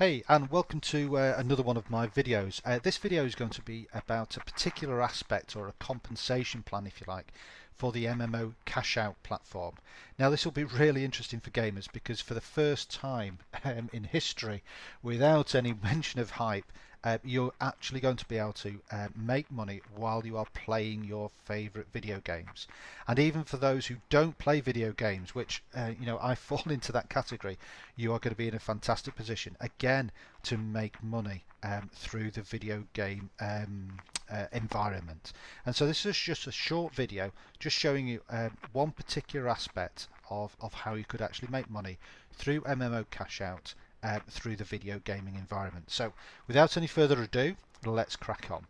Hey, and welcome to another one of my videos. This video is going to be about a particular aspect or a compensation plan, if you like, for the MMO Cashout platform. Now this will be really interesting for gamers because for the first time in history, without any mention of hype, you're actually going to be able to make money while you are playing your favorite video games. And even for those who don't play video games, which I fall into that category, you are going to be in a fantastic position again to make money through the video game environment. And so this is just a short video just showing you one particular aspect of how you could actually make money through MMO Cashout through the video gaming environment. So without any further ado, let's crack on.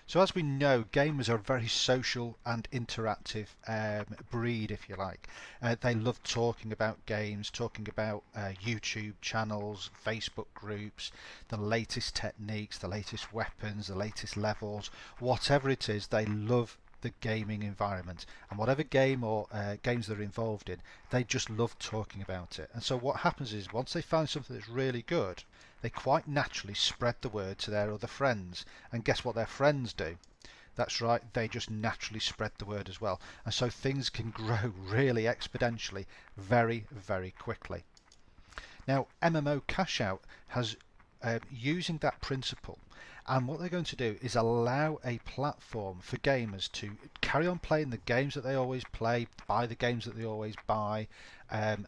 So as we know, gamers are a very social and interactive breed, if you like. They love talking about games, talking about YouTube channels, Facebook groups, the latest techniques, the latest weapons, the latest levels, whatever it is, they love the gaming environment, and whatever game or games they're involved in, they just love talking about it. And so what happens is once they find something that's really good, they quite naturally spread the word to their other friends, and guess what their friends do? That's right, they just naturally spread the word as well, and so things can grow really exponentially very quickly. Now MMO Cashout has using that principle, and what they're going to do is allow a platform for gamers to carry on playing the games that they always play, buy the games that they always buy, and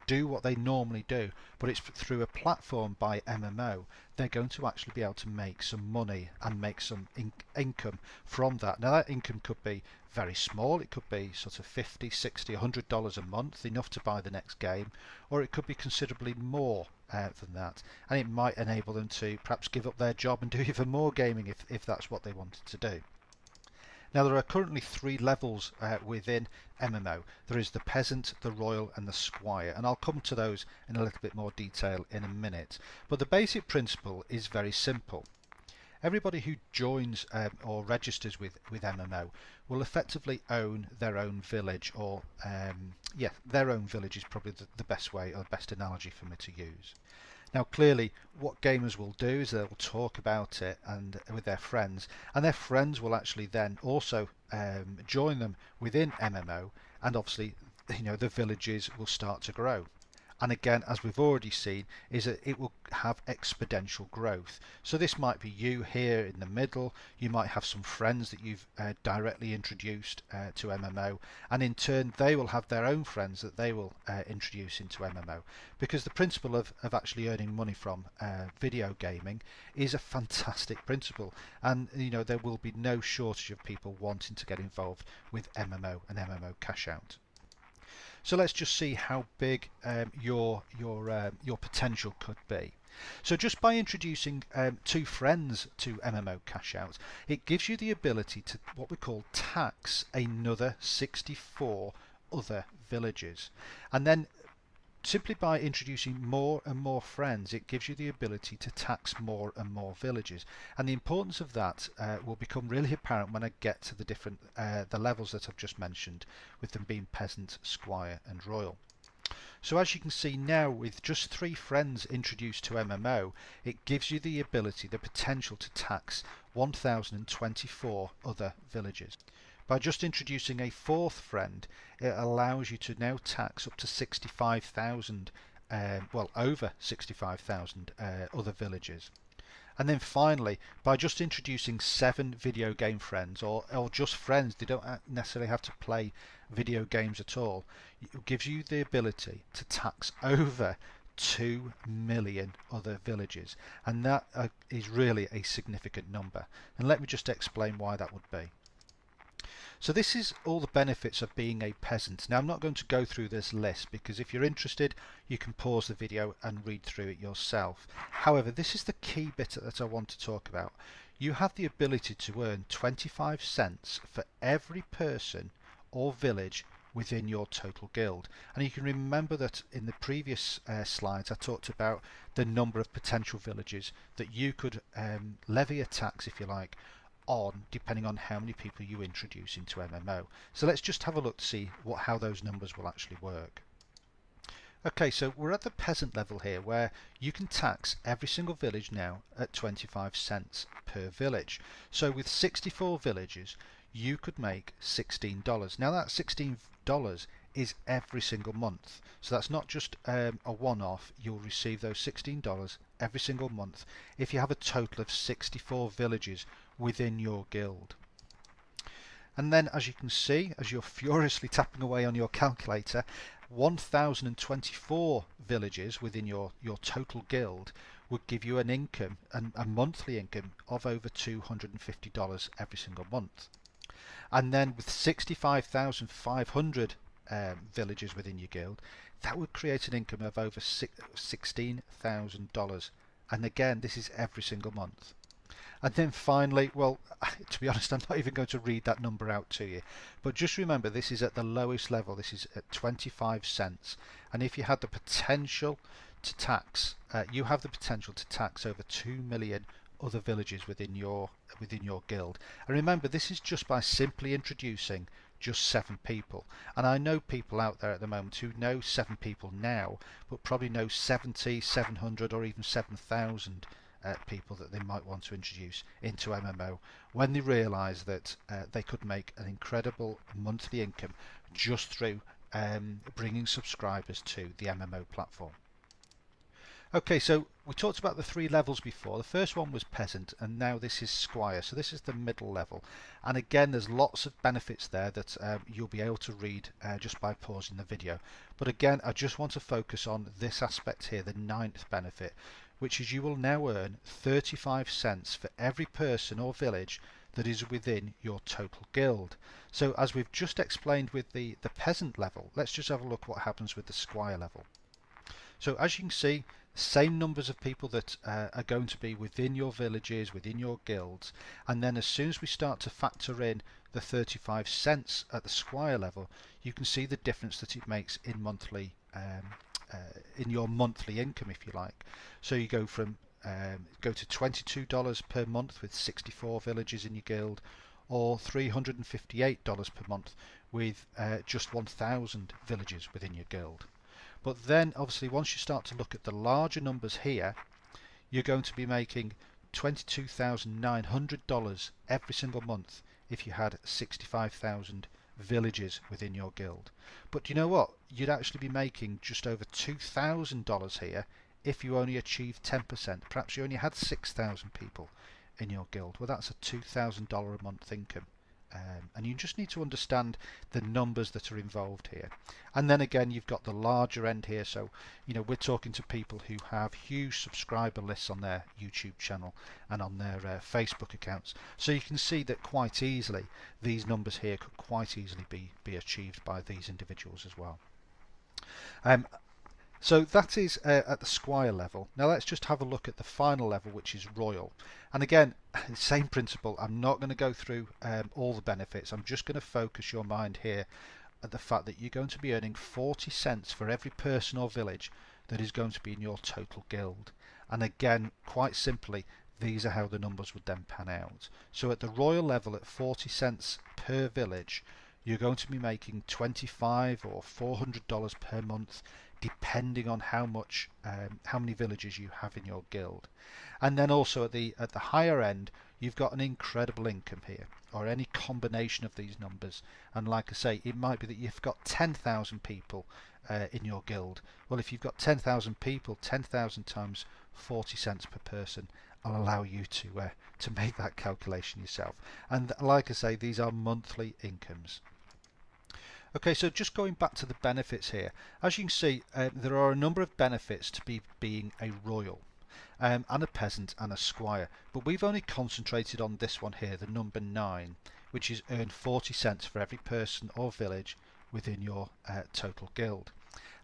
do what they normally do, but it's through a platform by MMO. They're going to actually be able to make some money and make some income from that. Now that income could be very small, it could be sort of $50, $60, $100 a month, enough to buy the next game, or it could be considerably more than that, and it might enable them to perhaps give up their job and do even more gaming if that's what they wanted to do. Now there are currently three levels within MMO. There is the peasant, the royal and the squire, and I'll come to those in a little bit more detail in a minute. But the basic principle is very simple. Everybody who joins or registers with MMO will effectively own their own village, or their own village is probably the best way or the best analogy for me to use. Now clearly what gamers will do is they'll talk about it and with their friends, and their friends will actually then also join them within MMO, and obviously the villages will start to grow. And again, as we've already seen, is that it will have exponential growth. So this might be you here in the middle, you might have some friends that you've directly introduced to MMO, and in turn they will have their own friends that they will introduce into MMO, because the principle of actually earning money from video gaming is a fantastic principle, and there will be no shortage of people wanting to get involved with MMO and MMO Cashout. So let's just see how big your potential could be. So just by introducing two friends to MMO Cashout, it gives you the ability to what we call tax another 64 other villages, and then simply by introducing more and more friends, it gives you the ability to tax more and more villages. And the importance of that will become really apparent when I get to the different the levels that I've just mentioned, with them being peasant, squire and royal. So as you can see now, with just 3 friends introduced to MMO, it gives you the ability, the potential to tax 1024 other villages. By just introducing a 4th friend, it allows you to now tax up to 65,000, over 65,000 other villages. And then finally, by just introducing 7 video game friends, or just friends, they don't necessarily have to play video games at all, it gives you the ability to tax over 2 million other villages, and that is really a significant number. And let me just explain why that would be. So this is all the benefits of being a peasant. Now I'm not going to go through this list, because if you're interested you can pause the video and read through it yourself. However, this is the key bit that I want to talk about. You have the ability to earn 25 cents for every person or village within your total guild. And you can remember that in the previous slides I talked about the number of potential villages that you could levy a tax, if you like, on, depending on how many people you introduce into MMO. So let's just have a look to see how those numbers will actually work. Okay, so we're at the peasant level here where you can tax every single village now at 25 cents per village. So with 64 villages, you could make $16. Now that $16 is every single month. So that's not just a one-off, you'll receive those $16 every single month if you have a total of 64 villages within your guild. And then, as you can see, as you're furiously tapping away on your calculator, 1,024 villages within your total guild would give you an income, a monthly income of over $250 every single month. And then with 65,500 villages within your guild, that would create an income of over $16,000. And again, this is every single month. And then finally, well, to be honest, I'm not even going to read that number out to you. But just remember, this is at the lowest level. This is at 25 cents. And if you had the potential to tax, you have the potential to tax over 2 million other villages within your guild. And remember, this is just by simply introducing just 7 people. And I know people out there at the moment who know 7 people now, but probably know 70, 700 or even 7,000 people that they might want to introduce into MMO when they realise that they could make an incredible monthly income just through bringing subscribers to the MMO platform. Okay, so we talked about the 3 levels before. The first one was peasant, and now this is squire, so this is the middle level. And again, there's lots of benefits there that you'll be able to read just by pausing the video. But again, I just want to focus on this aspect here, the 9th benefit, which is you will now earn 35 cents for every person or village that is within your total guild. So as we've just explained with the peasant level, let's just have a look what happens with the squire level. So as you can see, same numbers of people that are going to be within your villages, within your guilds, and then as soon as we start to factor in the 35 cents at the squire level, you can see the difference that it makes in monthly in your monthly income, if you like. So you go from go to $22 per month with 64 villages in your guild, or $358 per month with just 1,000 villages within your guild. But then obviously once you start to look at the larger numbers here, you're going to be making $22,900 every single month if you had 65,000 villages within your guild. But do you know what? You'd actually be making just over $2,000 here if you only achieved 10%. Perhaps you only had 6,000 people in your guild. Well, that's a $2,000 a month income. And you just need to understand the numbers that are involved here. And then again, you've got the larger end here. So, you know, we're talking to people who have huge subscriber lists on their YouTube channel and on their Facebook accounts. So you can see that quite easily these numbers here could quite easily be achieved by these individuals as well. So that is at the squire level. Now let's just have a look at the final level, which is royal. And again, same principle. I'm not going to go through all the benefits. I'm just going to focus your mind here at the fact that you're going to be earning 40 cents for every person or village that is going to be in your total guild. And again, quite simply, these are how the numbers would then pan out. So at the royal level, at 40 cents per village, you're going to be making $25 or $400 per month, depending on how many villages you have in your guild. And then also at the higher end, you've got an incredible income here, or any combination of these numbers. And like I say, it might be that you've got 10,000 people in your guild. Well, if you've got 10,000 people, 10,000 times 40 cents per person, I'll allow you to make that calculation yourself. And like I say, these are monthly incomes. Okay, so just going back to the benefits here, as you can see, there are a number of benefits to being a royal, and a peasant and a squire, but we've only concentrated on this one here, the number 9, which is earn 40 cents for every person or village within your total guild.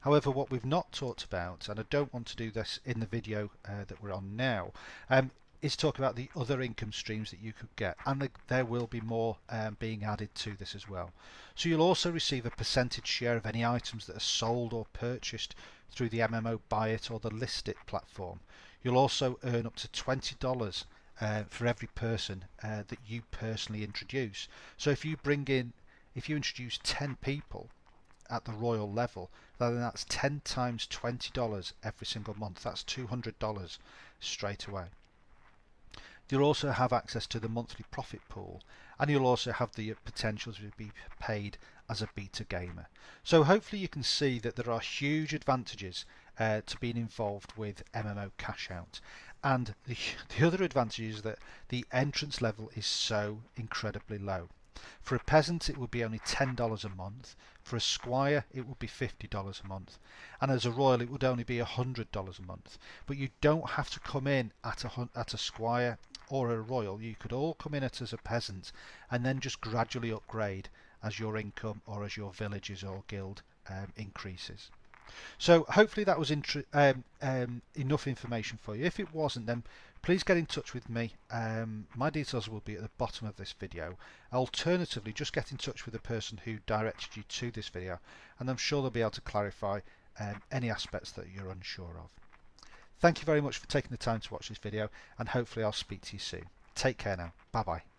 However, what we've not talked about, and I don't want to do this in the video that we're on now, is talk about the other income streams that you could get, and there will be more being added to this as well. So you'll also receive a percentage share of any items that are sold or purchased through the MMO Buy It or the List It platform. You'll also earn up to $20 for every person that you personally introduce. So if you introduce 10 people at the royal level, then that's 10 times $20 every single month. That's $200 straight away. You'll also have access to the monthly profit pool, and you'll also have the potential to be paid as a beta gamer. So hopefully you can see that there are huge advantages to being involved with MMO Cashout. And the other advantage is that the entrance level is so incredibly low. For a peasant it would be only $10 a month, for a squire it would be $50 a month, and as a royal it would only be $100 a month. But you don't have to come in at a squire or a royal. You could all come in as a peasant and then just gradually upgrade as your income or as your villages or guild increases. So hopefully that was enough information for you. If it wasn't, then please get in touch with me. My details will be at the bottom of this video. Alternatively, just get in touch with the person who directed you to this video, and I'm sure they'll be able to clarify any aspects that you're unsure of. Thank you very much for taking the time to watch this video, and hopefully I'll speak to you soon. Take care now. Bye bye.